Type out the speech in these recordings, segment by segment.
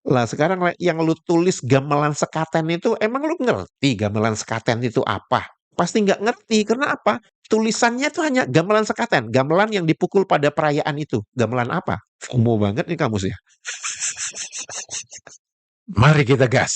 Lah sekarang yang lu tulis gamelan sekaten itu, emang lu ngerti gamelan sekaten itu apa? Pasti nggak ngerti, karena apa? Tulisannya tuh hanya gamelan sekaten, gamelan yang dipukul pada perayaan itu. Gamelan apa? FOMO banget nih kamus ya. Mari kita gas.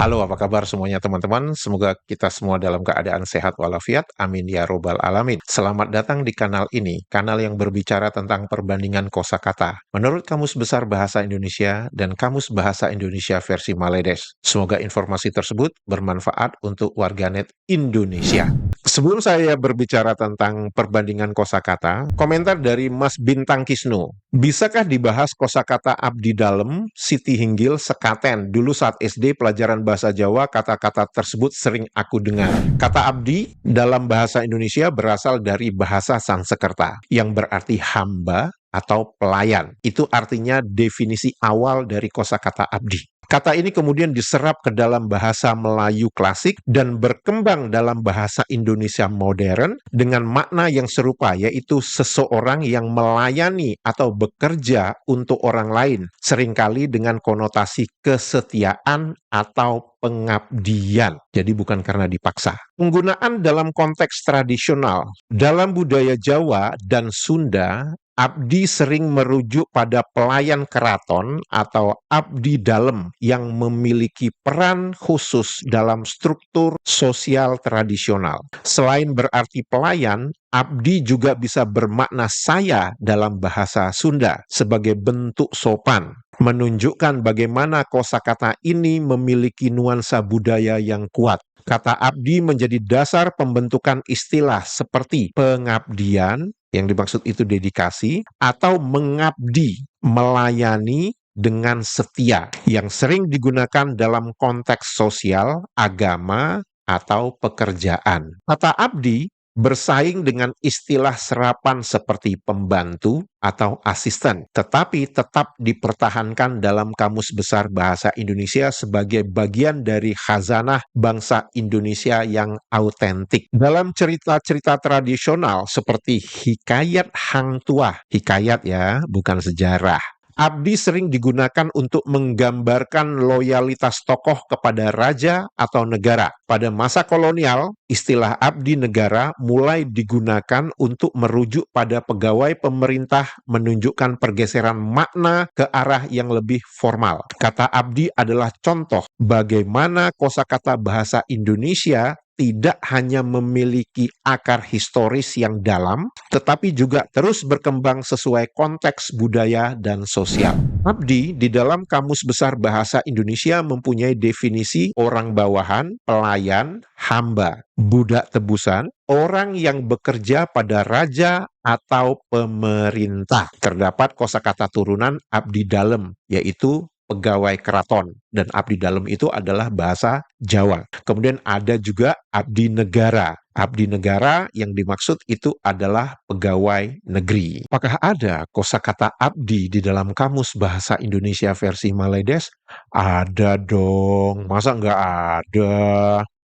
Halo, apa kabar semuanya teman-teman? Semoga kita semua dalam keadaan sehat walafiat. Amin ya robbal alamin. Selamat datang di kanal ini, kanal yang berbicara tentang perbandingan kosakata menurut Kamus Besar Bahasa Indonesia dan Kamus Bahasa Indonesia versi Maledes. Semoga informasi tersebut bermanfaat untuk warganet Indonesia. Sebelum saya berbicara tentang perbandingan kosakata, komentar dari Mas Bintang Kisnu. Bisakah dibahas kosakata abdi dalem, Siti Hinggil, sekaten? Dulu saat SD pelajaran bahasa Jawa, kata-kata tersebut sering aku dengar. Kata abdi dalam bahasa Indonesia berasal dari bahasa Sanskerta, yang berarti hamba atau pelayan. Itu artinya definisi awal dari kosakata abdi. Kata ini kemudian diserap ke dalam bahasa Melayu klasik dan berkembang dalam bahasa Indonesia modern dengan makna yang serupa, yaitu seseorang yang melayani atau bekerja untuk orang lain, seringkali dengan konotasi kesetiaan atau pengabdian. Jadi bukan karena dipaksa. Penggunaan dalam konteks tradisional, dalam budaya Jawa dan Sunda, abdi sering merujuk pada pelayan keraton atau abdi dalem yang memiliki peran khusus dalam struktur sosial tradisional. Selain berarti pelayan, abdi juga bisa bermakna saya dalam bahasa Sunda sebagai bentuk sopan, menunjukkan bagaimana kosakata ini memiliki nuansa budaya yang kuat. Kata abdi menjadi dasar pembentukan istilah seperti pengabdian, yang dimaksud itu dedikasi, atau mengabdi, melayani dengan setia, yang sering digunakan dalam konteks sosial, agama, atau pekerjaan. Kata abdi bersaing dengan istilah serapan seperti pembantu atau asisten, tetapi tetap dipertahankan dalam Kamus Besar Bahasa Indonesia sebagai bagian dari khazanah bangsa Indonesia yang autentik. Dalam cerita-cerita tradisional seperti hikayat Hang Tuah, hikayat ya, bukan sejarah, abdi sering digunakan untuk menggambarkan loyalitas tokoh kepada raja atau negara. Pada masa kolonial, istilah abdi negara mulai digunakan untuk merujuk pada pegawai pemerintah, menunjukkan pergeseran makna ke arah yang lebih formal. Kata abdi adalah contoh bagaimana kosakata bahasa Indonesia tidak hanya memiliki akar historis yang dalam, tetapi juga terus berkembang sesuai konteks budaya dan sosial. Abdi di dalam Kamus Besar Bahasa Indonesia mempunyai definisi orang bawahan, pelayan, hamba, budak tebusan, orang yang bekerja pada raja atau pemerintah. Terdapat kosakata turunan abdi dalem, yaitu pegawai keraton, dan abdi dalem itu adalah bahasa Jawa. Kemudian ada juga abdi negara. Abdi negara yang dimaksud itu adalah pegawai negeri. Apakah ada kosakata abdi di dalam Kamus Bahasa Indonesia versi Maledes? Ada dong, masa nggak ada?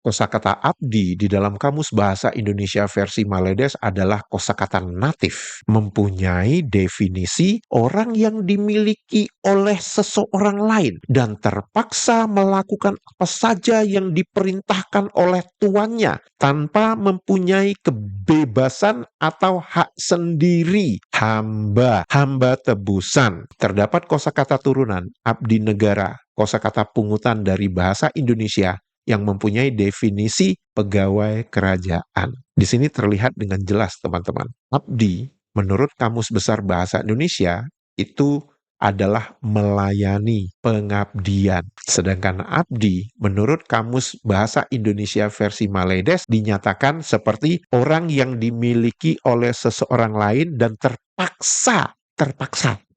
Kosakata abdi di dalam Kamus Bahasa Indonesia versi Maledes adalah kosakata natif, mempunyai definisi orang yang dimiliki oleh seseorang lain dan terpaksa melakukan apa saja yang diperintahkan oleh tuannya tanpa mempunyai kebebasan atau hak sendiri. Hamba, hamba tebusan. Terdapat kosakata turunan abdi negara, kosakata pungutan dari bahasa Indonesia yang mempunyai definisi pegawai kerajaan. Di sini terlihat dengan jelas, teman-teman. Abdi, menurut Kamus Besar Bahasa Indonesia, itu adalah melayani, pengabdian. Sedangkan abdi, menurut Kamus Bahasa Indonesia versi Maledes, dinyatakan seperti orang yang dimiliki oleh seseorang lain dan terpaksa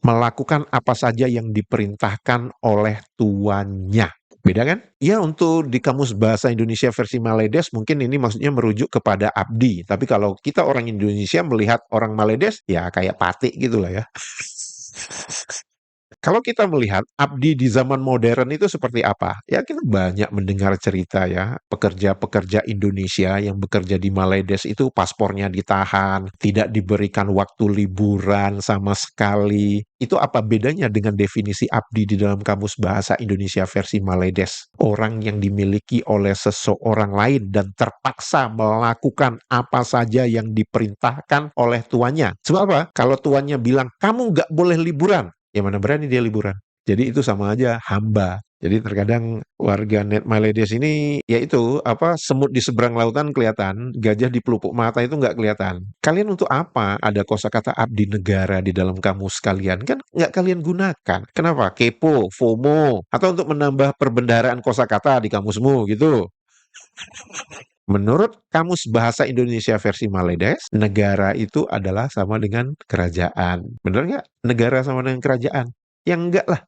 melakukan apa saja yang diperintahkan oleh tuannya. Beda kan? Ya, untuk di Kamus Bahasa Indonesia versi Maledes mungkin ini maksudnya merujuk kepada abdi. Tapi kalau kita orang Indonesia melihat orang Maledes, ya kayak patik gitu lah ya. Kalau kita melihat abdi di zaman modern itu seperti apa? Ya kita banyak mendengar cerita ya, pekerja-pekerja Indonesia yang bekerja di Maledes itu paspornya ditahan, tidak diberikan waktu liburan sama sekali. Itu apa bedanya dengan definisi abdi di dalam Kamus Bahasa Indonesia versi Maledes? Orang yang dimiliki oleh seseorang lain dan terpaksa melakukan apa saja yang diperintahkan oleh tuannya. Sebab apa? Kalau tuannya bilang, kamu nggak boleh liburan, ya mana berani dia liburan. Jadi itu sama aja hamba. Jadi terkadang warga net Maledes ini, yaitu apa, semut di seberang lautan kelihatan, gajah di pelupuk mata itu nggak kelihatan. Kalian untuk apa ada kosakata abdi negara di dalam kamus kalian? Kan nggak kalian gunakan. Kenapa? Kepo, FOMO, atau untuk menambah perbendaharaan kosakata di kamusmu gitu. Menurut Kamus Bahasa Indonesia versi Maledes, negara itu adalah sama dengan kerajaan. Benar nggak? Negara sama dengan kerajaan? Ya enggak lah.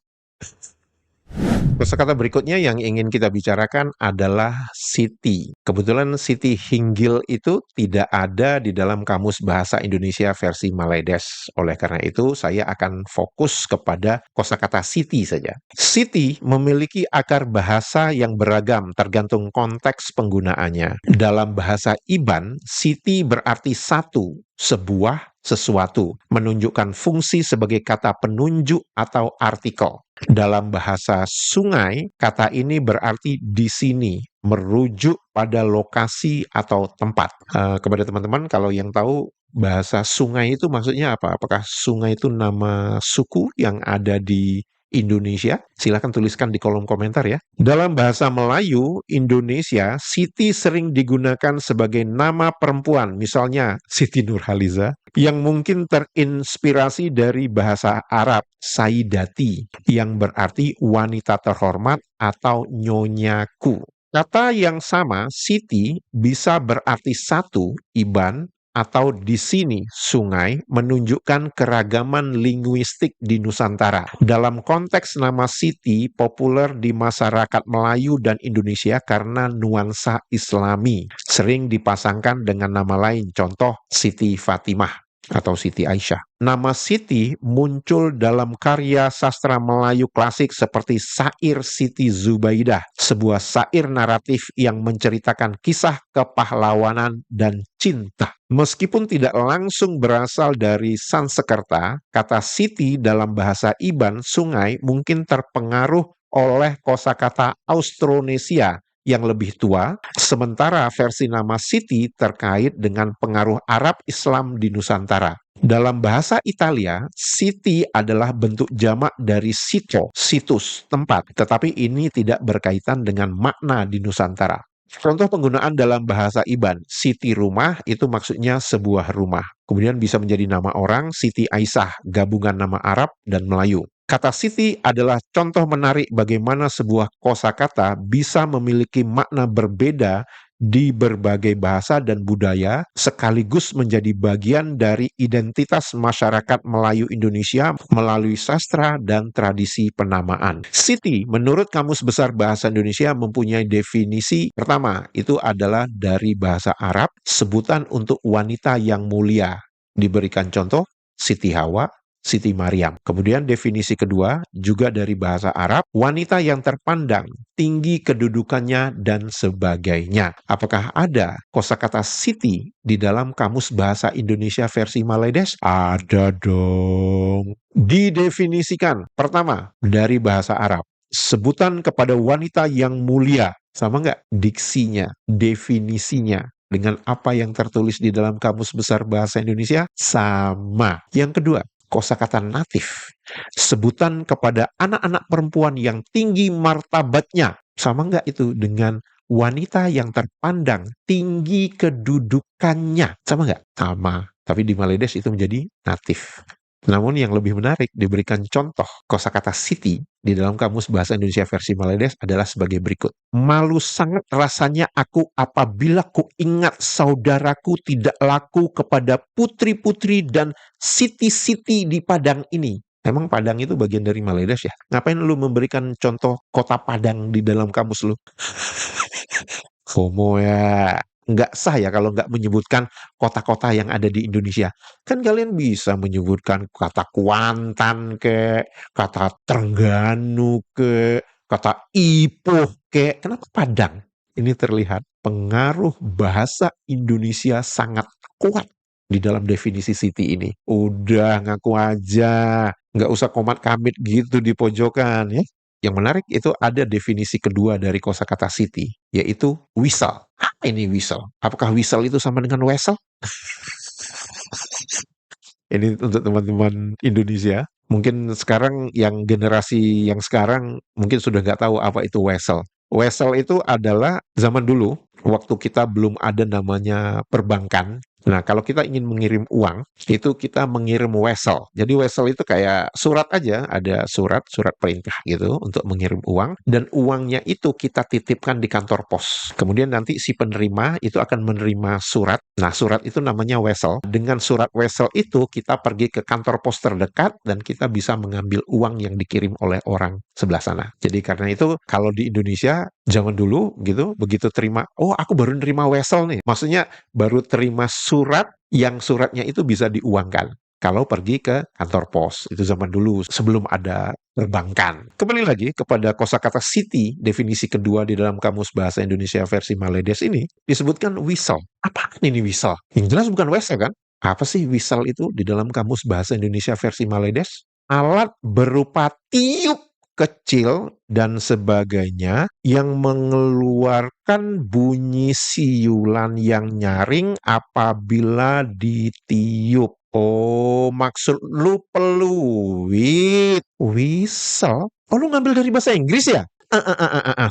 Kosakata berikutnya yang ingin kita bicarakan adalah city. Kebetulan city hinggil itu tidak ada di dalam Kamus Bahasa Indonesia versi Maledes. Oleh karena itu, saya akan fokus kepada kosakata city saja. City memiliki akar bahasa yang beragam tergantung konteks penggunaannya. Dalam bahasa Iban, city berarti satu, sebuah, sesuatu, menunjukkan fungsi sebagai kata penunjuk atau artikel. Dalam bahasa sungai, kata ini berarti di sini, merujuk pada lokasi atau tempat. Kepada teman-teman, kalau yang tahu bahasa sungai itu maksudnya apa? Apakah sungai itu nama suku yang ada di Indonesia? Silahkan tuliskan di kolom komentar ya. Dalam bahasa Melayu, Indonesia, Siti sering digunakan sebagai nama perempuan, misalnya Siti Nurhaliza, yang mungkin terinspirasi dari bahasa Arab, Saidati, yang berarti wanita terhormat atau nyonyaku. Kata yang sama, Siti, bisa berarti satu, Iban, atau di sini sungai menunjukkan keragaman linguistik di Nusantara. Dalam konteks nama Siti populer di masyarakat Melayu dan Indonesia karena nuansa Islami, sering dipasangkan dengan nama lain, contoh Siti Fatimah atau Siti Aisyah. Nama Siti muncul dalam karya sastra Melayu klasik seperti Syair Siti Zubaidah, sebuah syair naratif yang menceritakan kisah kepahlawanan dan cinta. Meskipun tidak langsung berasal dari Sanskerta, kata Siti dalam bahasa Iban, sungai, mungkin terpengaruh oleh kosakata Austronesia yang lebih tua, sementara versi nama Siti terkait dengan pengaruh Arab Islam di Nusantara. Dalam bahasa Italia, city adalah bentuk jamak dari sito, situs, tempat, tetapi ini tidak berkaitan dengan makna di Nusantara. Contoh penggunaan dalam bahasa Iban, Siti rumah itu maksudnya sebuah rumah. Kemudian bisa menjadi nama orang, Siti Aisyah, gabungan nama Arab dan Melayu. Kata Siti adalah contoh menarik bagaimana sebuah kosakata bisa memiliki makna berbeda di berbagai bahasa dan budaya, sekaligus menjadi bagian dari identitas masyarakat Melayu Indonesia melalui sastra dan tradisi penamaan. Siti, menurut Kamus Besar Bahasa Indonesia, mempunyai definisi pertama, itu adalah dari bahasa Arab, sebutan untuk wanita yang mulia. Diberikan contoh, Siti Hawa, Siti Maryam. Kemudian definisi kedua, juga dari bahasa Arab, wanita yang terpandang, tinggi kedudukannya, dan sebagainya. Apakah ada kosakata Siti di dalam Kamus Bahasa Indonesia versi Maledes? Ada dong. Didefinisikan, pertama, dari bahasa Arab. Sebutan kepada wanita yang mulia. Sama nggak diksinya, definisinya, dengan apa yang tertulis di dalam Kamus Besar Bahasa Indonesia? Sama. Yang kedua, kosakata natif, sebutan kepada anak-anak perempuan yang tinggi martabatnya. Sama nggak itu dengan wanita yang terpandang tinggi kedudukannya? Sama nggak? Sama. Tapi di Maledes itu menjadi natif. Namun yang lebih menarik, diberikan contoh kosakata Siti di dalam Kamus Bahasa Indonesia versi Maledes adalah sebagai berikut. Malu sangat rasanya aku apabila ku ingat saudaraku tidak laku kepada putri-putri dan siti-siti di Padang ini. Emang Padang itu bagian dari Maledes ya? Ngapain lu memberikan contoh kota Padang di dalam kamus lu? FOMO ya. nggak sah ya kalau nggak menyebutkan kota-kota yang ada di Indonesia. Kan kalian bisa menyebutkan kata Kuantan kata Trengganu kata Ipoh kenapa Padang? Ini terlihat pengaruh bahasa Indonesia sangat kuat di dalam definisi city ini. Udah ngaku aja, nggak usah komat kamit gitu di pojokan ya. Yang menarik itu ada definisi kedua dari kosakata city, yaitu whistle. Apa ini whistle? Apakah whistle itu sama dengan wesel? Ini untuk teman-teman Indonesia. Mungkin sekarang yang generasi yang sekarang mungkin sudah nggak tahu apa itu wesel. Wesel itu adalah zaman dulu, waktu kita belum ada namanya perbankan. Nah, kalau kita ingin mengirim uang, itu kita mengirim wesel. Jadi wesel itu kayak surat aja, ada surat perintah gitu untuk mengirim uang, dan uangnya itu kita titipkan di kantor pos. Kemudian nanti si penerima itu akan menerima surat. Nah, surat itu namanya wesel. Dengan surat wesel itu kita pergi ke kantor pos terdekat dan kita bisa mengambil uang yang dikirim oleh orang sebelah sana. Jadi karena itu kalau di Indonesia zaman dulu gitu, begitu terima, oh aku baru nerima wesel nih. Maksudnya baru terima surat yang suratnya itu bisa diuangkan. Kalau pergi ke kantor pos, itu zaman dulu sebelum ada perbankan. Kembali lagi kepada kosakata city, definisi kedua di dalam Kamus Bahasa Indonesia versi Maledes ini disebutkan whistle. Apaan ini whistle? Yang jelas bukan whistle kan? Apa sih whistle itu di dalam Kamus Bahasa Indonesia versi Maledes? Alat berupa tiup kecil dan sebagainya yang mengeluarkan bunyi siulan yang nyaring apabila ditiup. Oh, maksud lu peluit. Whistle? Oh, lu ngambil dari bahasa Inggris ya?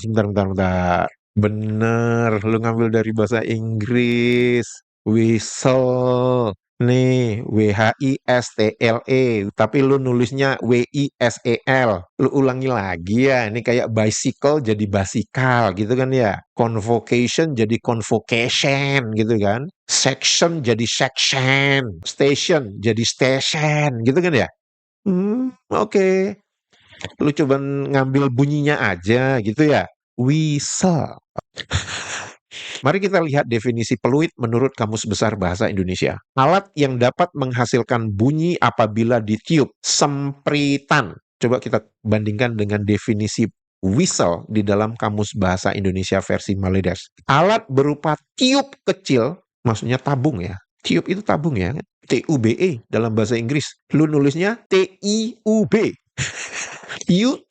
Sebentar, bentar, bentar. Bener, lu ngambil dari bahasa Inggris. Whistle. Nih, WHISTLE, tapi lu nulisnya WISEL. Lu ulangi lagi ya, ini kayak bicycle jadi basikal gitu kan ya. Convocation jadi convocation gitu kan. Section jadi section. Station jadi station gitu kan ya. Oke. Lu coba ngambil bunyinya aja gitu ya. Whistle. Mari kita lihat definisi peluit menurut Kamus Besar Bahasa Indonesia. Alat yang dapat menghasilkan bunyi apabila ditiup, sempritan. Coba kita bandingkan dengan definisi whistle di dalam Kamus Bahasa Indonesia versi Maledes. Alat berupa tiup kecil, maksudnya tabung ya. Tiup itu tabung ya. TUBE dalam bahasa Inggris. Lu nulisnya TIUB. Tiup.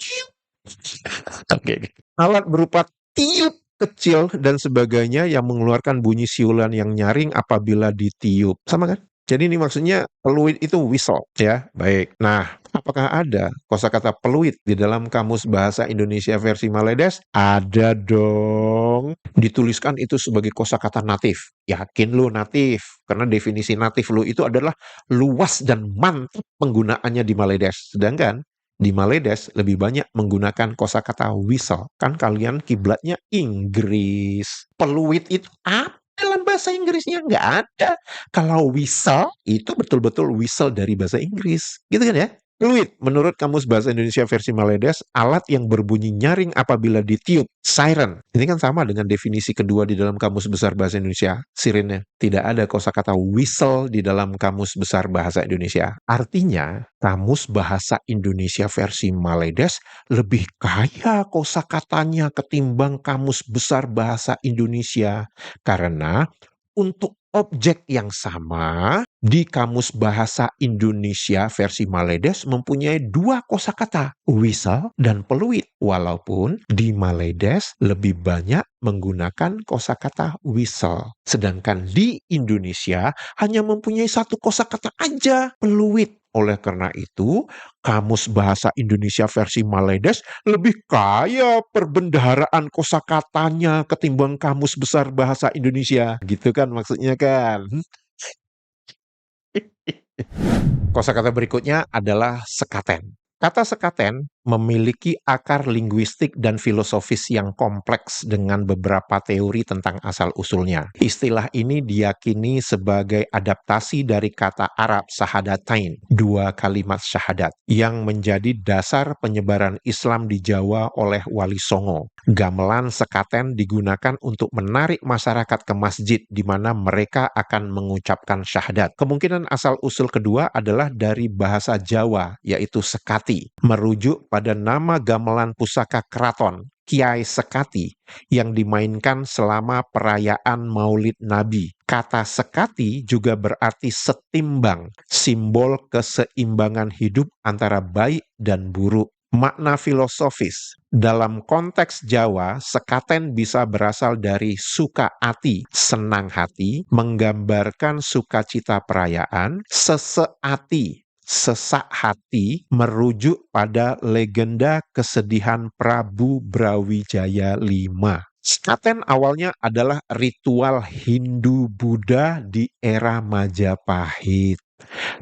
Oke. Alat berupa tiup kecil dan sebagainya yang mengeluarkan bunyi siulan yang nyaring apabila ditiup. Sama kan? Jadi ini maksudnya peluit itu whistle ya. Baik. Nah, apakah ada kosakata peluit di dalam Kamus Bahasa Indonesia versi Maledes? Ada dong. Dituliskan itu sebagai kosakata natif. Yakin lu natif? Karena definisi natif lu itu adalah luas dan mantap penggunaannya di Maledes. Sedangkan di Maledes lebih banyak menggunakan kosakata whistle. Kan kalian kiblatnya Inggris. Peluit itu apa dalam bahasa Inggrisnya? Nggak ada. Kalau whistle, itu betul-betul whistle dari bahasa Inggris. Gitu kan ya? Peluit, menurut Kamus Bahasa Indonesia versi Maledes, alat yang berbunyi nyaring apabila ditiup. Siren. Ini kan sama dengan definisi kedua di dalam Kamus Besar Bahasa Indonesia. Sirennya. Tidak ada kosakata whistle di dalam Kamus Besar Bahasa Indonesia. Artinya, Kamus Bahasa Indonesia versi Maledes lebih kaya kosakatanya ketimbang Kamus Besar Bahasa Indonesia. Karena untuk objek yang sama di Kamus Bahasa Indonesia versi Maledes mempunyai dua kosakata, whistle dan peluit. Walaupun di Maledes lebih banyak menggunakan kosakata whistle. Sedangkan di Indonesia hanya mempunyai satu kosakata aja, peluit. Oleh karena itu, Kamus Bahasa Indonesia versi Maledes lebih kaya perbendaharaan kosakatanya ketimbang Kamus Besar Bahasa Indonesia. Gitu kan maksudnya kan? Kosakata berikutnya adalah sekaten. Kata sekaten memiliki akar linguistik dan filosofis yang kompleks dengan beberapa teori tentang asal-usulnya. Istilah ini diyakini sebagai adaptasi dari kata Arab syahadatain, dua kalimat syahadat, yang menjadi dasar penyebaran Islam di Jawa oleh Wali Songo. Gamelan sekaten digunakan untuk menarik masyarakat ke masjid di mana mereka akan mengucapkan syahadat. Kemungkinan asal-usul kedua adalah dari bahasa Jawa, yaitu sekati, merujuk pada nama gamelan pusaka keraton, Kiai Sekati, yang dimainkan selama perayaan Maulid Nabi. Kata sekati juga berarti setimbang, simbol keseimbangan hidup antara baik dan buruk. Makna filosofis, dalam konteks Jawa, sekaten bisa berasal dari suka ati, senang hati, menggambarkan sukacita perayaan, seseati, sesak hati, merujuk pada legenda kesedihan Prabu Brawijaya V. Sekaten awalnya adalah ritual Hindu-Buddha di era Majapahit,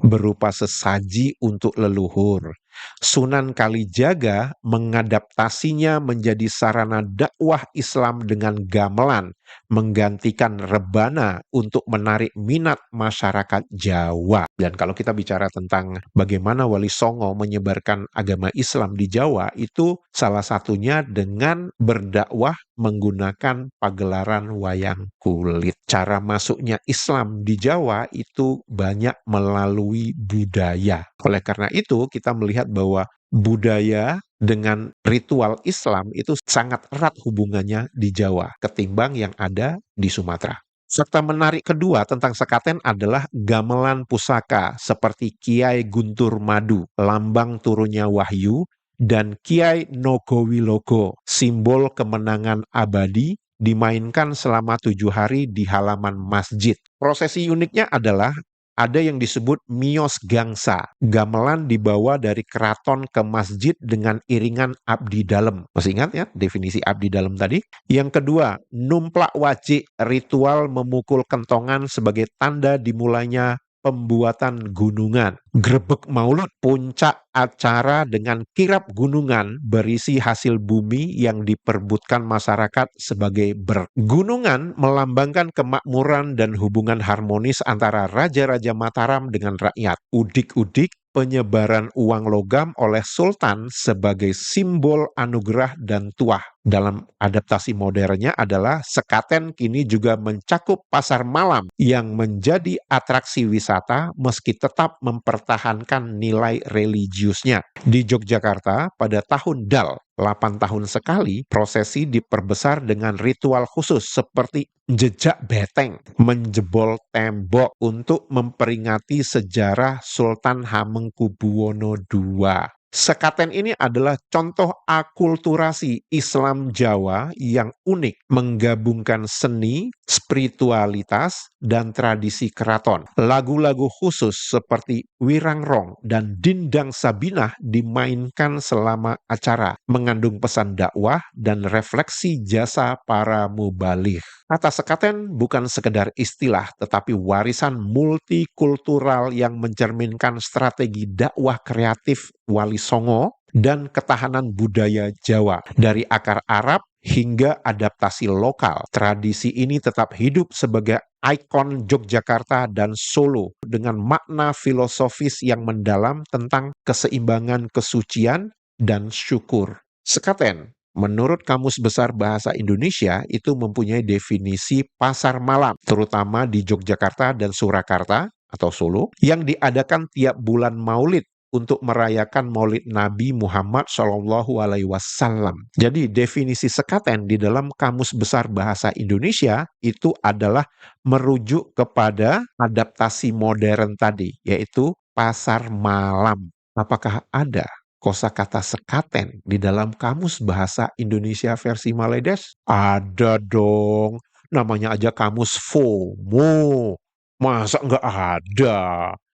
berupa sesaji untuk leluhur. Sunan Kalijaga mengadaptasinya menjadi sarana dakwah Islam dengan gamelan, menggantikan rebana untuk menarik minat masyarakat Jawa. Dan kalau kita bicara tentang bagaimana Wali Songo menyebarkan agama Islam di Jawa, itu salah satunya dengan berdakwah menggunakan pagelaran wayang kulit. Cara masuknya Islam di Jawa itu banyak melalui budaya. Oleh karena itu, kita melihat bahwa budaya dengan ritual Islam itu sangat erat hubungannya di Jawa ketimbang yang ada di Sumatera. Fakta menarik kedua tentang sekaten adalah gamelan pusaka seperti Kiai Guntur Madu, lambang turunnya wahyu, dan Kiai Nogowilogo, simbol kemenangan abadi, dimainkan selama 7 hari di halaman masjid. Prosesi uniknya adalah ada yang disebut mios gangsa. Gamelan dibawa dari keraton ke masjid dengan iringan abdi dalem. Masih ingat ya definisi abdi dalem tadi? Yang kedua, numplak wajik, ritual memukul kentongan sebagai tanda dimulainya pembuatan gunungan. Grebek Maulud, puncak acara dengan kirap gunungan berisi hasil bumi yang diperbutkan masyarakat sebagai gunungan melambangkan kemakmuran dan hubungan harmonis antara Raja-Raja Mataram dengan rakyat. Udik-udik, penyebaran uang logam oleh Sultan sebagai simbol anugerah dan tuah. Dalam adaptasi modernnya adalah sekaten kini juga mencakup pasar malam yang menjadi atraksi wisata meski tetap mempertahankan nilai religiusnya. Di Yogyakarta pada tahun Dal, 8 tahun sekali, prosesi diperbesar dengan ritual khusus seperti jejak beteng, menjebol tembok untuk memperingati sejarah Sultan Hamengkubuwono II. Sekaten ini adalah contoh akulturasi Islam Jawa yang unik, menggabungkan seni, spiritualitas, dan tradisi keraton. Lagu-lagu khusus seperti Wirangrong dan Dindang Sabinah dimainkan selama acara, mengandung pesan dakwah dan refleksi jasa para mubaligh. Kata sekaten bukan sekedar istilah, tetapi warisan multikultural yang mencerminkan strategi dakwah kreatif Wali Songo dan ketahanan budaya Jawa. Dari akar Arab hingga adaptasi lokal, tradisi ini tetap hidup sebagai ikon Yogyakarta dan Solo dengan makna filosofis yang mendalam tentang keseimbangan kesucian dan syukur. Sekaten, menurut Kamus Besar Bahasa Indonesia, itu mempunyai definisi pasar malam, terutama di Yogyakarta dan Surakarta atau Solo, yang diadakan tiap bulan Maulid untuk merayakan Maulid Nabi Muhammad SAW. Jadi definisi sekaten di dalam Kamus Besar Bahasa Indonesia itu adalah merujuk kepada adaptasi modern tadi, yaitu pasar malam. Apakah ada kosakata sekaten di dalam Kamus Bahasa Indonesia versi Maledes? Ada dong. Namanya aja Kamus FOMO. Masa nggak ada?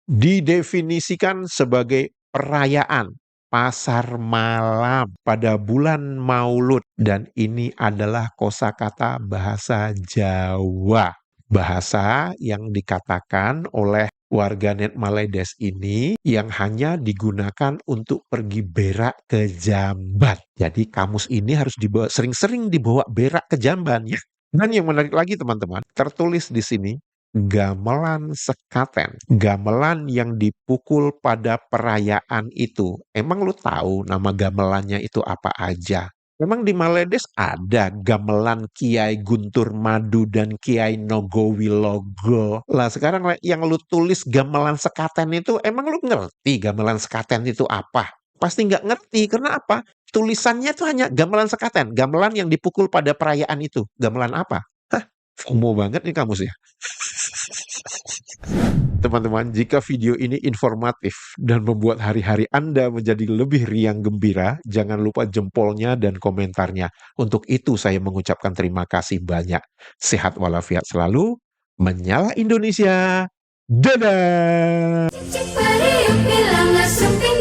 Didefinisikan sebagai perayaan pasar malam pada bulan Maulud, dan ini adalah kosakata bahasa Jawa. Bahasa yang dikatakan oleh warganet Maledes ini yang hanya digunakan untuk pergi berak ke jamban. Jadi kamus ini harus dibawa sering-sering dibawa berak ke jamban ya. Dan yang menarik lagi teman-teman, tertulis di sini gamelan sekaten. Gamelan yang dipukul pada perayaan itu. Emang lu tahu nama gamelannya itu apa aja? Memang di Maledes ada gamelan Kiai Guntur Madu dan Kiai Nogowilogo. Lah sekarang yang lu tulis gamelan sekaten itu, emang lu ngerti gamelan sekaten itu apa? Pasti nggak ngerti, karena apa? Tulisannya itu hanya gamelan sekaten, gamelan yang dipukul pada perayaan itu. Gamelan apa? Hah, FOMO banget nih kamu sih. Teman-teman, jika video ini informatif dan membuat hari-hari Anda menjadi lebih riang gembira, jangan lupa jempolnya dan komentarnya. Untuk itu saya mengucapkan terima kasih banyak. Sehat walafiat selalu, menyala Indonesia. Dadah! Cicik pariuk bilang nggak sempit